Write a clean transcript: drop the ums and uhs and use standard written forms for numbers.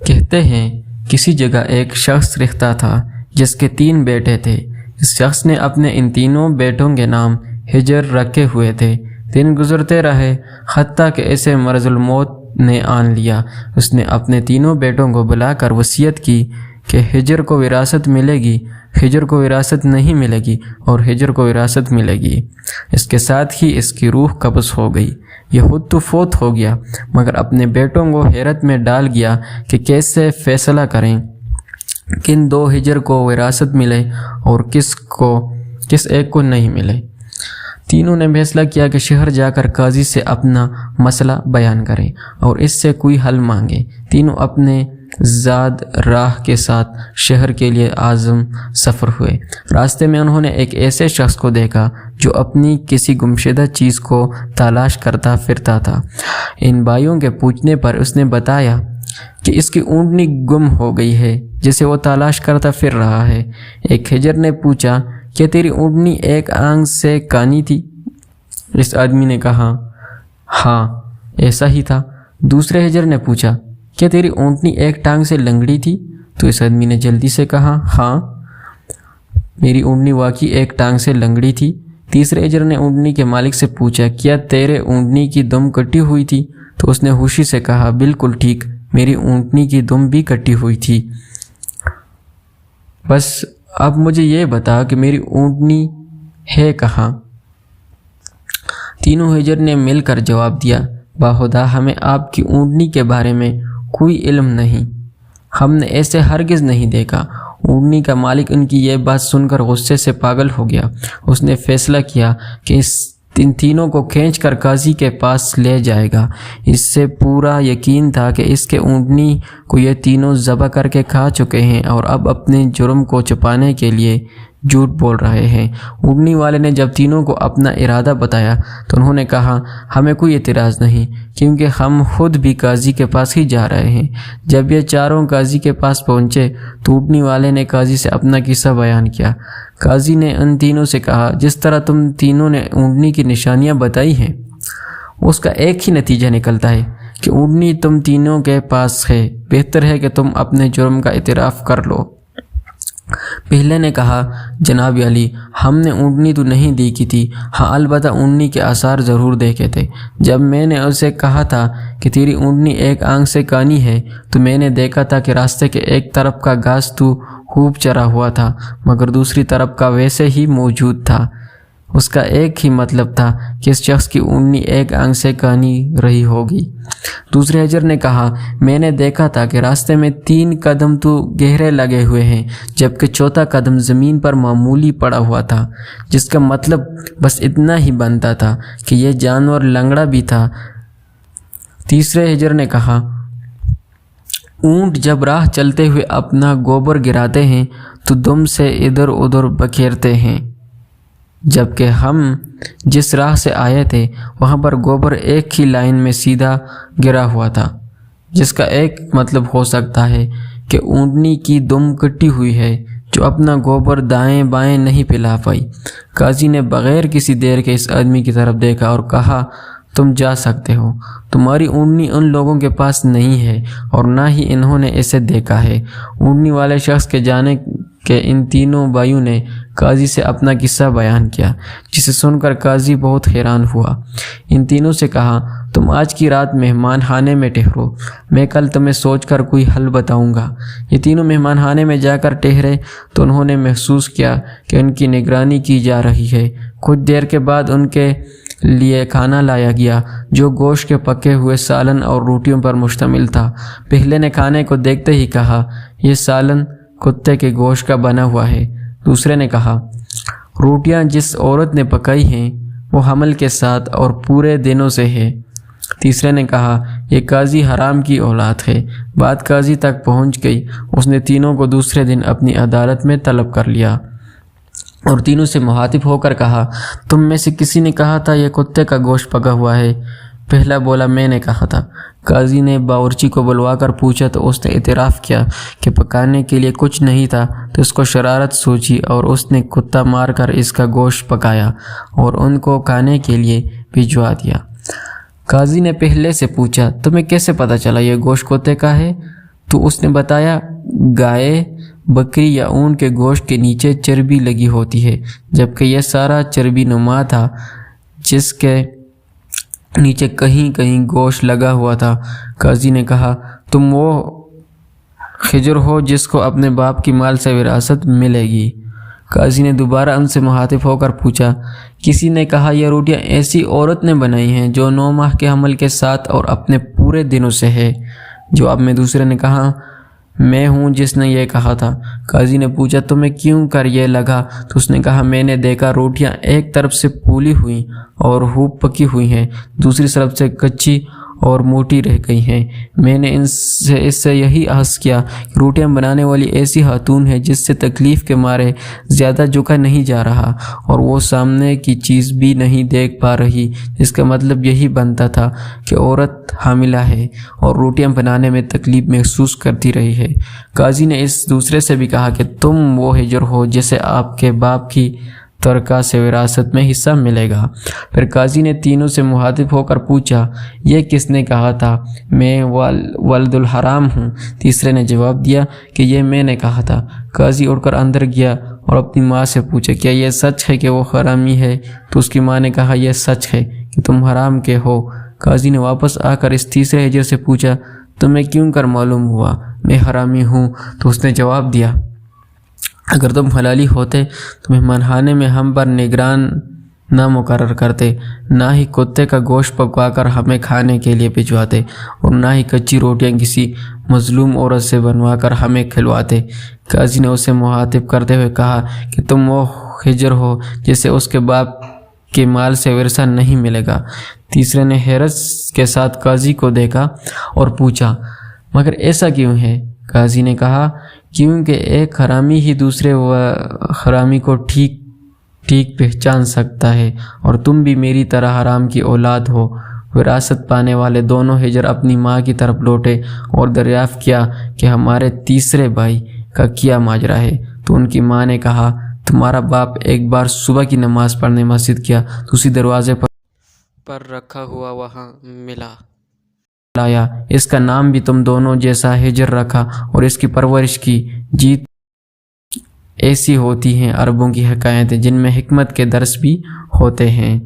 کہتے ہیں کسی جگہ ایک شخص رہتا تھا جس کے 3 بیٹے تھے۔ اس شخص نے اپنے ان تینوں بیٹوں کے نام ہجر رکھے ہوئے تھے۔ دن گزرتے رہے حتیٰ کہ اسے مرض الموت نے آن لیا۔ اس نے اپنے تینوں بیٹوں کو بلا کر وصیت کی کہ ہجر کو وراثت ملے گی، ہجر کو وراثت نہیں ملے گی اور ہجر کو وراثت ملے گی۔ اس کے ساتھ ہی اس کی روح قبض ہو گئی۔ یہ خود تو فوت ہو گیا مگر اپنے بیٹوں کو حیرت میں ڈال گیا کہ کیسے فیصلہ کریں، کن 2 ہجر کو وراثت ملے اور کس ایک کو نہیں ملے۔ تینوں نے فیصلہ کیا کہ شہر جا کر قاضی سے اپنا مسئلہ بیان کریں اور اس سے کوئی حل مانگیں۔ تینوں اپنے زاد راہ کے ساتھ شہر کے لیے عازم سفر ہوئے۔ راستے میں انہوں نے ایک ایسے شخص کو دیکھا جو اپنی کسی گمشدہ چیز کو تلاش کرتا پھرتا تھا۔ ان بھائیوں کے پوچھنے پر اس نے بتایا کہ اس کی اونٹنی گم ہو گئی ہے جسے وہ تلاش کرتا پھر رہا ہے۔ ایک ہجر نے پوچھا، کیا تیری اونٹنی ایک آنکھ سے کانی تھی؟ اس آدمی نے کہا، ہاں ایسا ہی تھا۔ دوسرے ہجر نے پوچھا، کیا تیری اونٹنی ایک ٹانگ سے لنگڑی تھی؟ تو اس آدمی نے جلدی سے کہا، ہاں میری اونٹنی واقعی ایک ٹانگ سے لنگڑی تھی۔ تیسرے ہجر نے اونٹنی کے مالک سے پوچھا، کیا تیرے اونٹنی کی دم کٹی ہوئی تھی؟ تو اس نے خوشی سے کہا، بالکل ٹھیک، میری اونٹنی کی دم بھی کٹی ہوئی تھی۔ بس اب مجھے یہ بتا کہ میری اونٹنی ہے کہاں؟ تینوں ہجر نے مل کر جواب دیا، باخدا ہمیں آپ کی اونٹنی کے بارے میں کوئی علم نہیں، ہم نے ایسے ہرگز نہیں دیکھا۔ اونٹنی کا مالک ان کی یہ بات سن کر غصے سے پاگل ہو گیا۔ اس نے فیصلہ کیا کہ ان تینوں کو کھینچ کر قاضی کے پاس لے جائے گا۔ اس سے پورا یقین تھا کہ اس کے اونٹنی کو یہ تینوں ذبح کر کے کھا چکے ہیں اور اب اپنے جرم کو چھپانے کے لیے جھوٹ بول رہے ہیں۔ اونٹنی والے نے جب تینوں کو اپنا ارادہ بتایا تو انہوں نے کہا، ہمیں کوئی اعتراض نہیں کیونکہ ہم خود بھی قاضی کے پاس ہی جا رہے ہیں۔ جب یہ چاروں قاضی کے پاس پہنچے تو اونٹنی والے نے قاضی سے اپنا قصہ بیان کیا۔ قاضی نے ان تینوں سے کہا، جس طرح تم تینوں نے اونٹنی کی نشانیاں بتائی ہیں اس کا ایک ہی نتیجہ نکلتا ہے کہ اونٹنی تم تینوں کے پاس ہے۔ بہتر ہے کہ تم اپنے جرم کا اعتراف کر لو۔ پہلے نے کہا، جناب علی، ہم نے اونٹنی تو نہیں دیکھی تھی، ہاں البتہ اونٹنی کے آثار ضرور دیکھے تھے۔ جب میں نے اسے کہا تھا کہ تیری اونٹنی ایک آنکھ سے کانی ہے تو میں نے دیکھا تھا کہ راستے کے ایک طرف کا گھاس تو خوب چرا ہوا تھا مگر دوسری طرف کا ویسے ہی موجود تھا۔ اس کا ایک ہی مطلب تھا کہ اس شخص کی اونٹنی ایک آنکھ سے کانی رہی ہوگی۔ دوسرے ہجر نے کہا، میں نے دیکھا تھا کہ راستے میں 3 قدم تو گہرے لگے ہوئے ہیں جبکہ 4تھا قدم زمین پر معمولی پڑا ہوا تھا، جس کا مطلب بس اتنا ہی بنتا تھا کہ یہ جانور لنگڑا بھی تھا۔ تیسرے ہجر نے کہا، اونٹ جب راہ چلتے ہوئے اپنا گوبر گراتے ہیں تو دم سے ادھر ادھر بکھیرتے ہیں، جبکہ ہم جس راہ سے آئے تھے وہاں پر گوبر ایک ہی لائن میں سیدھا گرا ہوا تھا، جس کا ایک مطلب ہو سکتا ہے کہ اونٹنی کی دم کٹی ہوئی ہے جو اپنا گوبر دائیں بائیں نہیں پھیلا پائی۔ قاضی نے بغیر کسی دیر کے اس آدمی کی طرف دیکھا اور کہا، تم جا سکتے ہو، تمہاری اونٹنی ان لوگوں کے پاس نہیں ہے اور نہ ہی انہوں نے اسے دیکھا ہے۔ اونٹنی والے شخص کے جانے کہ ان تینوں بھائیوں نے قاضی سے اپنا قصہ بیان کیا، جسے سن کر قاضی بہت حیران ہوا۔ ان تینوں سے کہا، تم آج کی رات مہمان خانے میں ٹھہرو، میں کل تمہیں سوچ کر کوئی حل بتاؤں گا۔ یہ تینوں مہمان خانے میں جا کر ٹھہرے تو انہوں نے محسوس کیا کہ ان کی نگرانی کی جا رہی ہے۔ کچھ دیر کے بعد ان کے لیے کھانا لایا گیا جو گوشت کے پکے ہوئے سالن اور روٹیوں پر مشتمل تھا۔ پہلے نے کھانے کو دیکھتے ہی کہا، یہ سالن کتے کے گوشت کا بنا ہوا ہے۔ دوسرے نے کہا، روٹیاں جس عورت نے پکائی ہیں وہ حمل کے ساتھ اور پورے دنوں سے ہے۔ تیسرے نے کہا، یہ قاضی حرام کی اولاد ہے۔ بات قاضی تک پہنچ گئی۔ اس نے تینوں کو دوسرے دن اپنی عدالت میں طلب کر لیا اور تینوں سے مخاطب ہو کر کہا، تم میں سے کسی نے کہا تھا یہ کتے کا گوشت پکا ہوا ہے؟ پہلا بولا، میں نے کہا تھا۔ قاضی نے باورچی کو بلوا کر پوچھا تو اس نے اعتراف کیا کہ پکانے کے لیے کچھ نہیں تھا، تو اس کو شرارت سوچی اور اس نے کتا مار کر اس کا گوشت پکایا اور ان کو کھانے کے لیے بھجوا دیا۔ قاضی نے پہلے سے پوچھا، تمہیں کیسے پتہ چلا یہ گوشت کتے کا ہے؟ تو اس نے بتایا گائے، بکری یا اونٹ کے گوشت کے نیچے چربی لگی ہوتی ہے، جبکہ یہ سارا چربی نما تھا جس کے نیچے کہیں کہیں گوشت لگا ہوا تھا۔ قاضی نے کہا تم وہ خضر ہو جس کو اپنے باپ کی مال سے وراثت ملے گی۔ قاضی نے دوبارہ ان سے مخاطب ہو کر پوچھا، کسی نے کہا یہ روٹیاں ایسی عورت نے بنائی ہیں جو 9 ماہ کے حمل کے ساتھ اور اپنے پورے دنوں سے ہے؟ جواب میں دوسرے نے کہا میں ہوں جس نے یہ کہا تھا۔ قاضی نے پوچھا تمہیں کیوں کر یہ لگا؟ تو اس نے کہا میں نے دیکھا روٹیاں ایک طرف سے پھولی ہوئی اور خوب پکی ہوئی ہیں، دوسری طرف سے کچی اور موٹی رہ گئی ہیں۔ میں نے اس سے یہی احساس کیا کہ روٹیاں بنانے والی ایسی خاتون ہے جس سے تکلیف کے مارے زیادہ جھکا نہیں جا رہا اور وہ سامنے کی چیز بھی نہیں دیکھ پا رہی، جس کا مطلب یہی بنتا تھا کہ عورت حاملہ ہے اور روٹیاں بنانے میں تکلیف محسوس کرتی رہی ہے۔ قاضی نے اس دوسرے سے بھی کہا کہ تم وہ ہجر ہو جسے آپ کے باپ کی ترکہ سے وراثت میں حصہ ملے گا۔ پھر قاضی نے تینوں سے مخاطب ہو کر پوچھا یہ کس نے کہا تھا؟ میں ولد الحرام ہوں۔ تیسرے نے جواب دیا کہ یہ میں نے کہا تھا۔ قاضی اٹھ کر اندر گیا اور اپنی ماں سے پوچھا کیا یہ سچ ہے کہ وہ حرامی ہے؟ تو اس کی ماں نے کہا یہ سچ ہے کہ تم حرام کے ہو۔ قاضی نے واپس آ کر اس تیسرے ہجر سے پوچھا تمہیں کیوں کر معلوم ہوا میں حرامی ہوں؟ تو اس نے جواب دیا اگر تم حلالی ہوتے تو مہمان خانے میں ہم پر نگران نہ مقرر کرتے، نہ ہی کتے کا گوشت پکوا کر ہمیں کھانے کے لیے بھجواتے اور نہ ہی کچی روٹیاں کسی مظلوم عورت سے بنوا کر ہمیں کھلواتے۔ قاضی نے اسے مخاطب کرتے ہوئے کہا کہ تم وہ ہجر ہو جسے اس کے باپ کے مال سے ورثہ نہیں ملے گا۔ تیسرے نے حیرت کے ساتھ قاضی کو دیکھا اور پوچھا مگر ایسا کیوں ہے؟ قاضی نے کہا کیونکہ ایک حرامی ہی دوسرے حرامی کو ٹھیک پہچان سکتا ہے اور تم بھی میری طرح حرام کی اولاد ہو۔ وراثت پانے والے دونوں ہجر اپنی ماں کی طرف لوٹے اور دریافت کیا کہ ہمارے تیسرے بھائی کا کیا ماجرا ہے۔ تو ان کی ماں نے کہا تمہارا باپ ایک بار صبح کی نماز پڑھنے مسجد گیا تو اسی دروازے پر رکھا ہوا وہاں ملا لایا، اس کا نام بھی تم دونوں جیسا ہجر رکھا اور اس کی پرورش کی۔ جیت ایسی ہوتی ہیں عربوں کی حکایتیں جن میں حکمت کے درس بھی ہوتے ہیں۔